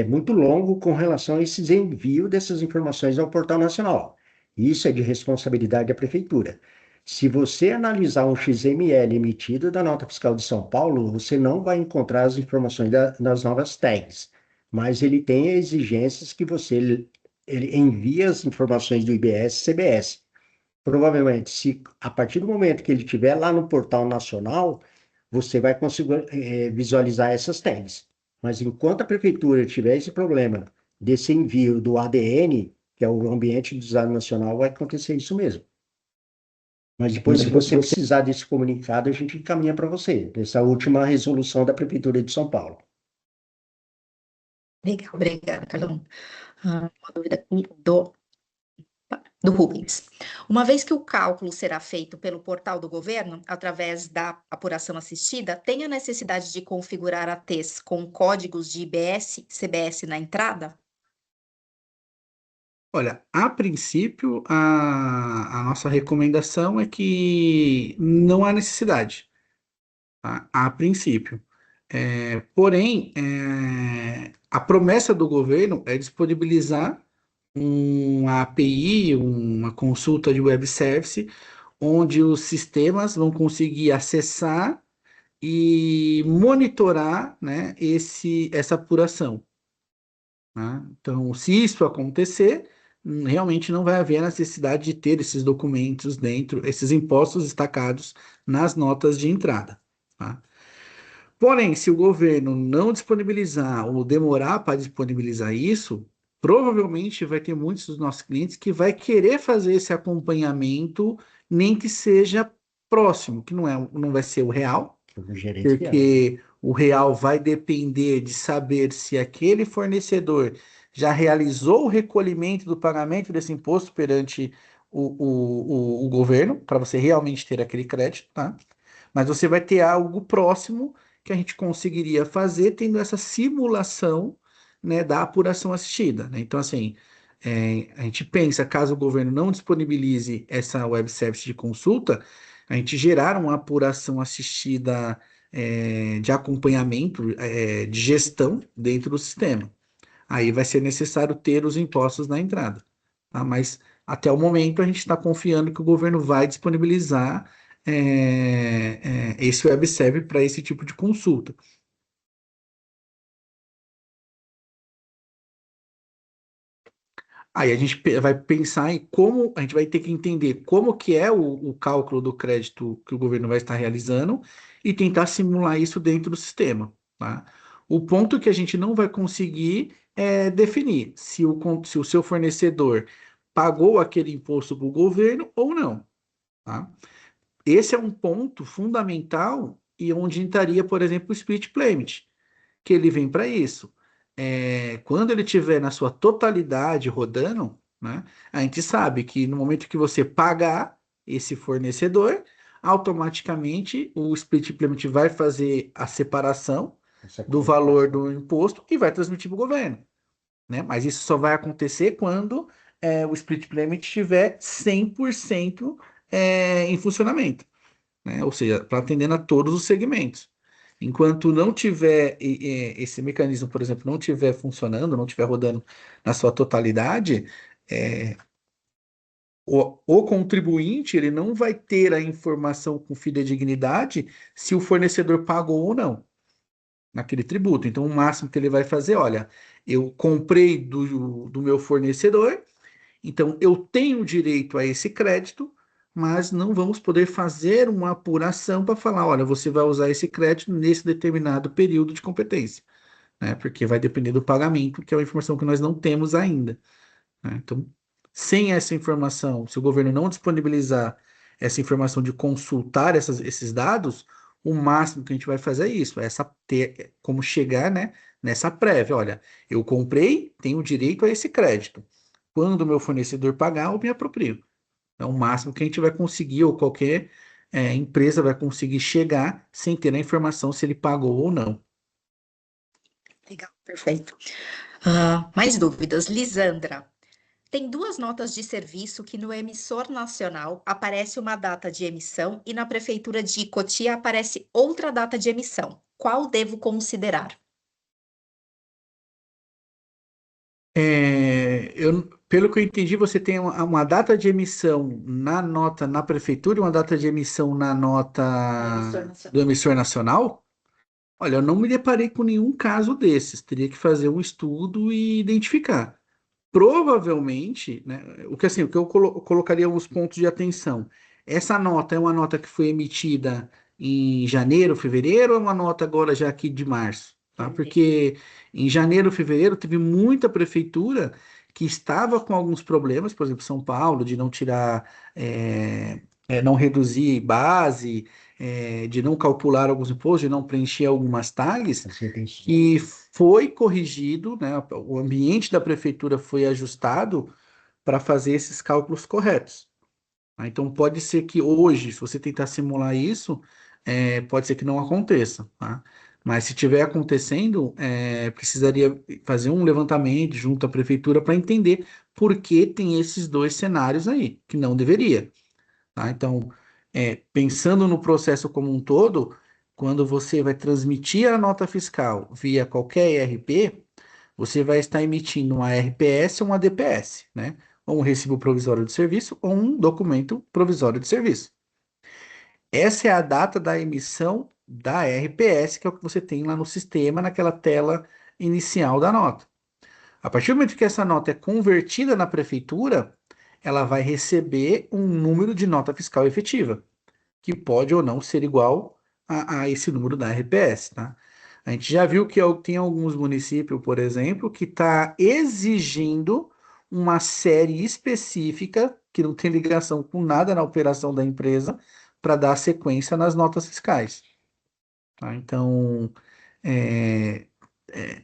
muito longo com relação a esses envios dessas informações ao Portal Nacional. Isso é de responsabilidade da Prefeitura. Se você analisar um XML emitido da Nota Fiscal de São Paulo, você não vai encontrar as informações das novas tags, mas ele tem exigências que ele envia as informações do IBS e CBS. Provavelmente, se a partir do momento que ele estiver lá no Portal Nacional, você vai conseguir visualizar essas tags. Mas enquanto a prefeitura tiver esse problema desse envio do ADN, que é o ambiente do Estado Nacional, vai acontecer isso mesmo. Mas depois, se você precisar desse comunicado, a gente encaminha para você, essa última resolução da Prefeitura de São Paulo. Legal, obrigada, Carlão. Uma dúvida aqui do Rubens. Uma vez que o cálculo será feito pelo portal do governo, através da apuração assistida, tem a necessidade de configurar a TES com códigos de IBS e CBS na entrada? Olha, a princípio, a nossa recomendação é que não há necessidade, tá? A princípio. Porém, a promessa do governo é disponibilizar uma API, uma consulta de web service, onde os sistemas vão conseguir acessar e monitorar, né, essa apuração, né? Então, se isso acontecer, realmente não vai haver a necessidade de ter esses documentos dentro, esses impostos destacados nas notas de entrada, tá? Porém, se o governo não disponibilizar ou demorar para disponibilizar isso, provavelmente vai ter muitos dos nossos clientes que vai querer fazer esse acompanhamento, nem que seja próximo, que não vai ser o real, porque o real vai depender de saber se aquele fornecedor já realizou o recolhimento do pagamento desse imposto perante o governo, para você realmente ter aquele crédito, tá? Mas você vai ter algo próximo que a gente conseguiria fazer tendo essa simulação, né, da apuração assistida, né? Então, assim, a gente pensa, caso o governo não disponibilize essa web service de consulta, a gente gerar uma apuração assistida de acompanhamento, de gestão dentro do sistema. Aí vai ser necessário ter os impostos na entrada, tá? Mas até o momento a gente está confiando que o governo vai disponibilizar esse web serve para esse tipo de consulta. Aí a gente vai pensar em como, a gente vai ter que entender como que é o cálculo do crédito que o governo vai estar realizando e tentar simular isso dentro do sistema, tá? O ponto que a gente não vai conseguir é definir se o seu fornecedor pagou aquele imposto para o governo ou não, tá? Esse é um ponto fundamental e onde entraria, por exemplo, o split payment, que ele vem para isso. Quando ele estiver na sua totalidade rodando, né, a gente sabe que no momento que você pagar esse fornecedor, automaticamente o split payment vai fazer a separação do valor do imposto e vai transmitir para o governo, né? Mas isso só vai acontecer quando o split payment estiver 100% em funcionamento, né? Ou seja, para atender a todos os segmentos. Enquanto não tiver esse mecanismo, por exemplo, não tiver funcionando, não tiver rodando na sua totalidade, o contribuinte ele não vai ter a informação com fidedignidade se o fornecedor pagou ou não naquele tributo. Então, o máximo que ele vai fazer, olha, eu comprei do meu fornecedor, então eu tenho direito a esse crédito, mas não vamos poder fazer uma apuração para falar, olha, você vai usar esse crédito nesse determinado período de competência, né? Porque vai depender do pagamento, que é uma informação que nós não temos ainda, né? Então, sem essa informação, se o governo não disponibilizar essa informação de consultar esses dados, o máximo que a gente vai fazer é isso, ter como chegar, né, nessa prévia. Olha, eu comprei, tenho direito a esse crédito. Quando o meu fornecedor pagar, eu me aproprio. É o máximo que a gente vai conseguir, ou qualquer empresa vai conseguir chegar sem ter a informação se ele pagou ou não. Legal, perfeito. Mais dúvidas. Lisandra, tem duas notas de serviço que no emissor nacional aparece uma data de emissão e na prefeitura de Cotia aparece outra data de emissão. Qual devo considerar? Pelo que eu entendi, você tem uma data de emissão na nota na prefeitura e uma data de emissão na nota do emissor nacional? Olha, eu não me deparei com nenhum caso desses. Teria que fazer um estudo e identificar. Provavelmente, né, o que eu colocaria alguns pontos de atenção. Essa nota é uma nota que foi emitida em janeiro, fevereiro, ou é uma nota agora já aqui de março? Tá? Porque em janeiro, fevereiro, teve muita prefeitura que estava com alguns problemas, por exemplo, São Paulo, de não tirar, não reduzir base, de não calcular alguns impostos, de não preencher algumas tags, e foi corrigido, né? O ambiente da prefeitura foi ajustado para fazer esses cálculos corretos. Tá? Então pode ser que hoje, se você tentar simular isso, pode ser que não aconteça, tá? Mas se estiver acontecendo, precisaria fazer um levantamento junto à prefeitura para entender por que tem esses dois cenários aí, que não deveria. Tá? Então, pensando no processo como um todo, quando você vai transmitir a nota fiscal via qualquer ERP, você vai estar emitindo uma RPS ou uma DPS, né? Ou um recibo provisório de serviço ou um documento provisório de serviço. Essa é a data da emissão da RPS, que é o que você tem lá no sistema, naquela tela inicial da nota. A partir do momento que essa nota é convertida na prefeitura, ela vai receber um número de nota fiscal efetiva, que pode ou não ser igual a esse número da RPS, tá? A gente já viu que tem alguns municípios, por exemplo, que está exigindo uma série específica, que não tem ligação com nada na operação da empresa, para dar sequência nas notas fiscais. Tá? Então, é, é,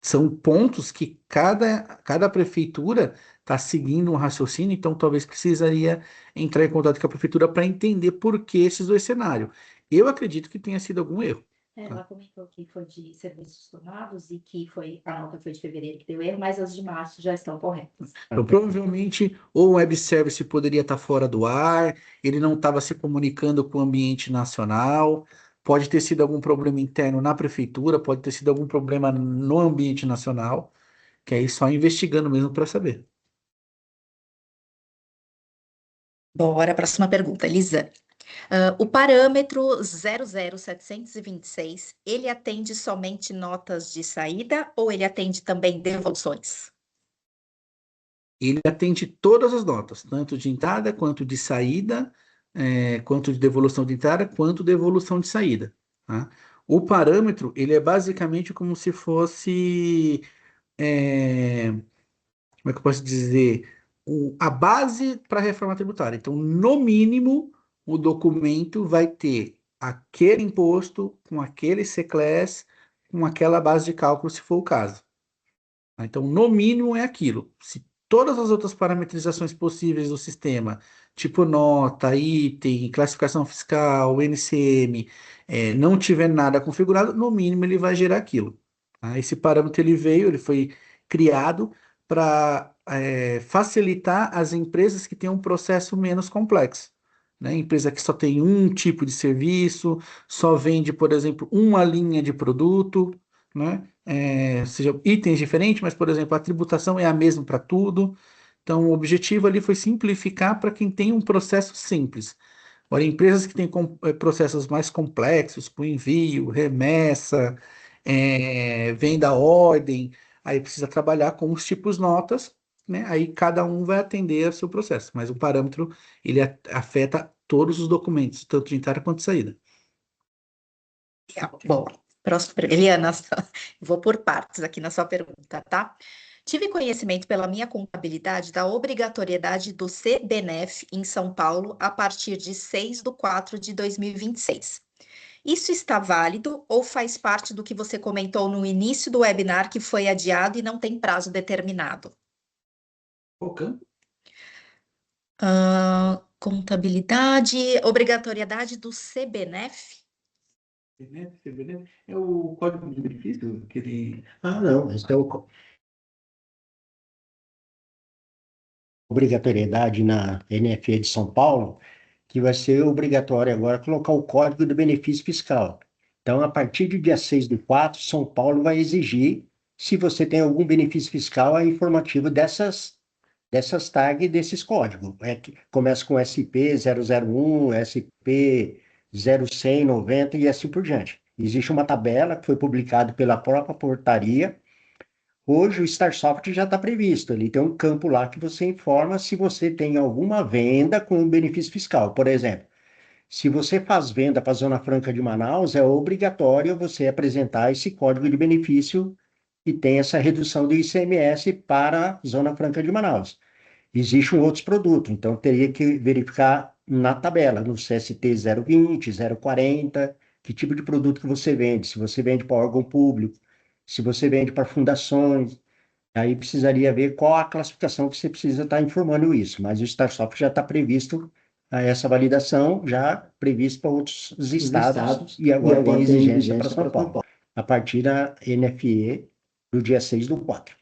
são pontos que cada prefeitura está seguindo um raciocínio, então talvez precisaria entrar em contato com a prefeitura para entender por que esses dois cenários. Eu acredito que tenha sido algum erro. Ela comentou que foi de serviços tomados e que a nota foi de fevereiro que deu erro, mas as de março já estão corretas. Então, provavelmente, ou o web service poderia estar fora do ar, ele não estava se comunicando com o ambiente nacional, pode ter sido algum problema interno na prefeitura, pode ter sido algum problema no ambiente nacional, que aí só investigando mesmo para saber. Bora, próxima pergunta, Lisane. O parâmetro 00726, ele atende somente notas de saída ou ele atende também devoluções? Ele atende todas as notas, tanto de entrada quanto de saída, quanto de devolução de entrada, quanto de devolução de saída. Tá? O parâmetro, ele é basicamente como se fosse, como é que eu posso dizer, a base para a reforma tributária. Então, no mínimo, o documento vai ter aquele imposto, com aquele CCLES, com aquela base de cálculo, se for o caso. Tá? Então, no mínimo é aquilo. Se todas as outras parametrizações possíveis do sistema, tipo nota, item, classificação fiscal, NCM, não tiver nada configurado, no mínimo ele vai gerar aquilo. Tá? Esse parâmetro ele foi criado para facilitar as empresas que têm um processo menos complexo. Né? Empresa que só tem um tipo de serviço, só vende, por exemplo, uma linha de produto, né? Seja itens diferentes, mas, por exemplo, a tributação é a mesma para tudo. Então, o objetivo ali foi simplificar para quem tem um processo simples. Agora, empresas que têm processos mais complexos, com envio, remessa, venda à ordem, aí precisa trabalhar com os tipos notas, né? Aí cada um vai atender ao seu processo, mas o parâmetro ele afeta todos os documentos, tanto de entrada quanto de saída. Bom, Eliana, vou por partes aqui na sua pergunta, tá? Tive conhecimento pela minha contabilidade da obrigatoriedade do CBNEF em São Paulo a partir de 6/4/2026. Isso está válido ou faz parte do que você comentou no início do webinar que foi adiado e não tem prazo determinado? Qual campo? Contabilidade, obrigatoriedade do CBNEF? CBNet é o código de benefício que ele. Não, esse é o obrigatoriedade na NFE de São Paulo, que vai ser obrigatório agora colocar o código do benefício fiscal. Então, a partir do dia 6/4, São Paulo vai exigir, se você tem algum benefício fiscal, a informativa dessas tags, desses códigos. Que começa com SP 001, SP 0190 e assim por diante. Existe uma tabela que foi publicada pela própria portaria. Hoje o StarSoft já está previsto. Ali tem um campo lá que você informa se você tem alguma venda com benefício fiscal. Por exemplo, se você faz venda para a Zona Franca de Manaus, é obrigatório você apresentar esse código de benefício que tem essa redução do ICMS para a Zona Franca de Manaus. Existem outros produtos, então teria que verificar na tabela, no CST 020, 040, que tipo de produto que você vende. Se você vende para órgão público, se você vende para fundações, aí precisaria ver qual a classificação que você precisa estar informando isso. Mas o StarSoft já está previsto essa validação, já previsto para outros estados, e agora tem exigência para São Paulo, a partir da NFE do dia 6/4.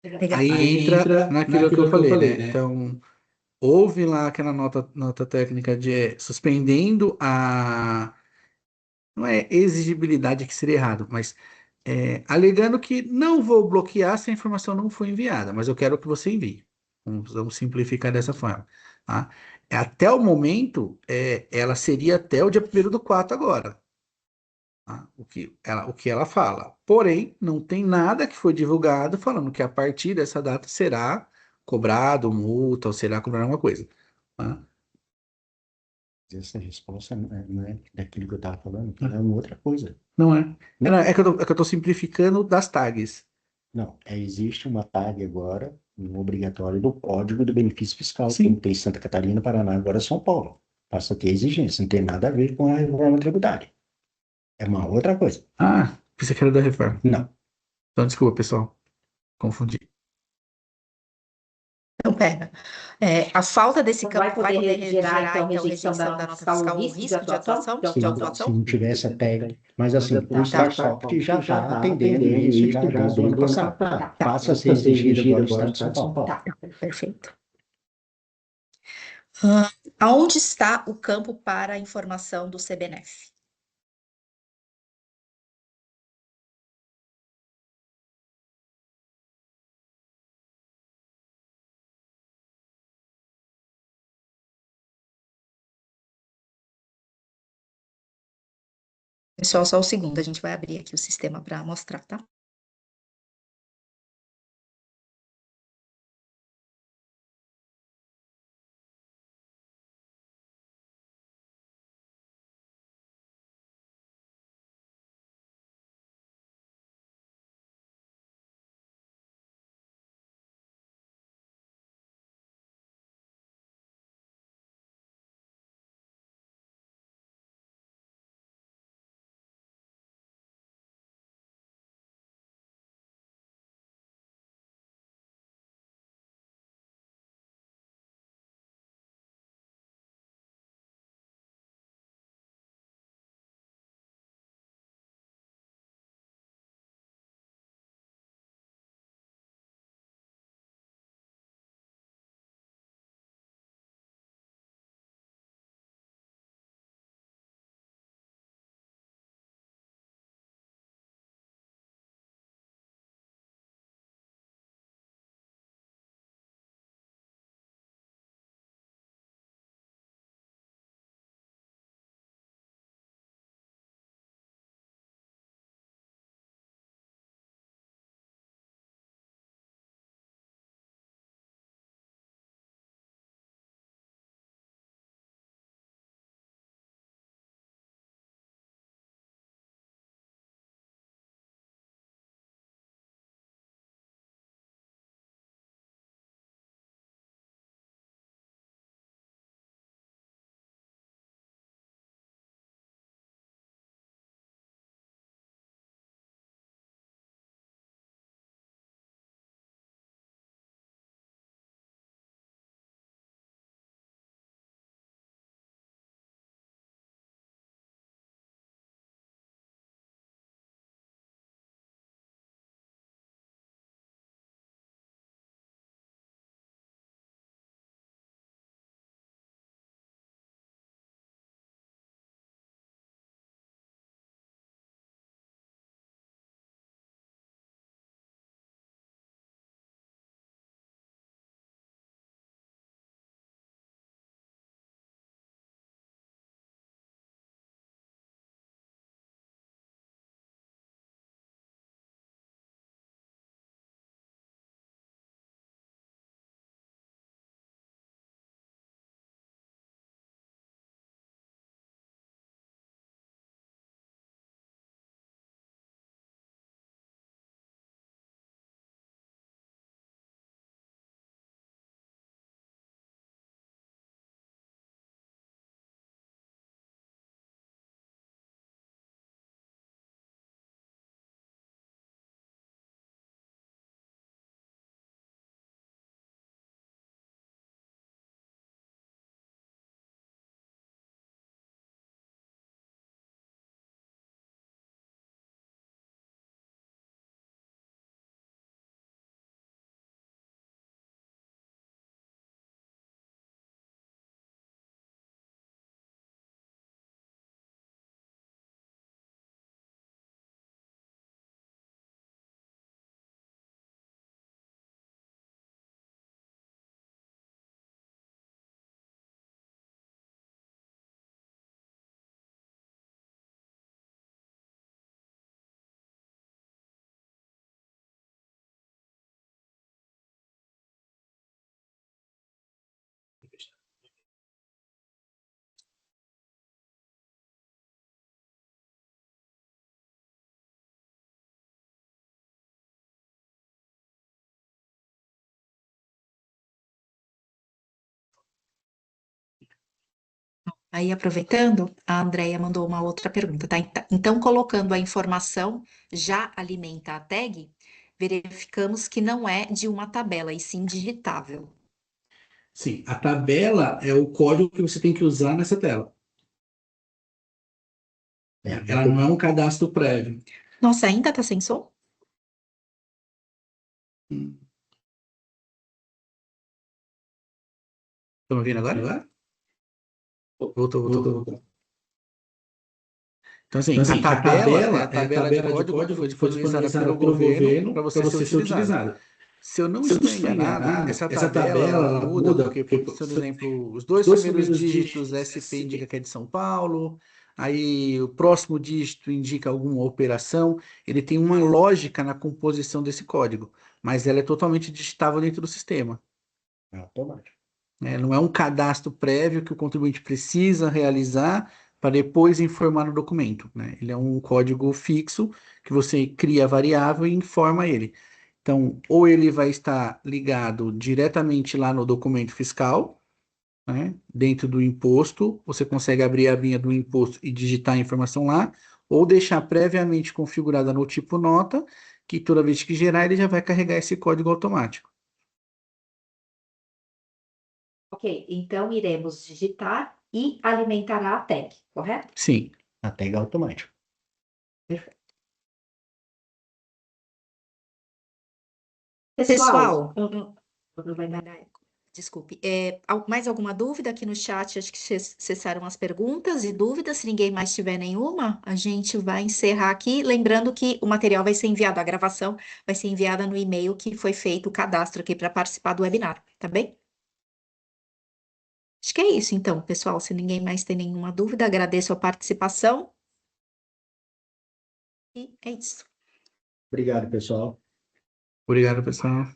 Legal. Aí entra naquilo que eu falei, né? Então, houve lá aquela nota técnica de suspendendo a. Não é exigibilidade que seria errado, mas alegando que não vou bloquear se a informação não foi enviada, mas eu quero que você envie. Vamos simplificar dessa forma, tá? Até o momento, ela seria até o dia 1º/4 agora, tá? O que ela fala. Porém, não tem nada que foi divulgado falando que a partir dessa data será cobrado multa ou será cobrado alguma coisa, tá? Essa resposta não é daquilo que eu estava falando, é uma outra coisa. Não é. Não. É que eu tô simplificando das tags. Não, existe uma tag agora, um obrigatório do Código do Benefício Fiscal, Sim. como tem Santa Catarina, Paraná, agora São Paulo. Passa a ter exigência, não tem nada a ver com a reforma tributária. É uma outra coisa. Ah, pensei que era da reforma. Não. Então, desculpa, pessoal. Confundi. Então, pera. A falta desse Não campo vai vai poder poder gerar, gerar, então, então, rejeição rejeição da da nota nota fiscal, fiscal o ou risco de atuação? Se não tiver essa tag, mas assim, o StarSoft já está atendendo isso já desde o ano passado. Passa a ser exigido agora no Estado de São Paulo. Tá, perfeito. Aonde está o campo para a informação do CBNEF? Pessoal, só um segundo, a gente vai abrir aqui o sistema para mostrar, tá? Aí, aproveitando, a Andrea mandou uma outra pergunta, tá? Então, colocando a informação já alimenta a tag, verificamos que não é de uma tabela, e sim digitável. Sim, a tabela é o código que você tem que usar nessa tela. Ela não é um cadastro prévio. Nossa, ainda tá sem som? Estão me ouvindo agora? Voltou. Então, assim, a tabela é a tabela de código que foi disponibilizada pelo governo para você ser utilizada. Se eu não estou enganado, essa tabela ela muda, porque, por exemplo, os dois primeiros dígitos SP indica que é de São Paulo, aí o próximo dígito indica alguma operação, ele tem uma lógica na composição desse código, mas ela é totalmente digitável dentro do sistema. É automático. Não é um cadastro prévio que o contribuinte precisa realizar para depois informar no documento, né? Ele é um código fixo que você cria a variável e informa ele. Então, ou ele vai estar ligado diretamente lá no documento fiscal, né? Dentro do imposto, você consegue abrir a abinha do imposto e digitar a informação lá, ou deixar previamente configurada no tipo nota, que toda vez que gerar, ele já vai carregar esse código automático. Ok, então iremos digitar e alimentará a tag, correto? Sim. A tag é automático. Perfeito. Pessoal, não vai dar eco. Desculpe. Mais alguma dúvida aqui no chat? Acho que cessaram as perguntas e dúvidas. Se ninguém mais tiver nenhuma, a gente vai encerrar aqui. Lembrando que o material vai ser enviado, a gravação vai ser enviada no e-mail que foi feito o cadastro aqui para participar do webinar, tá bem? Acho que é isso, então, pessoal. Se ninguém mais tem nenhuma dúvida, agradeço a participação. E é isso. Obrigado, pessoal. Obrigado, pessoal.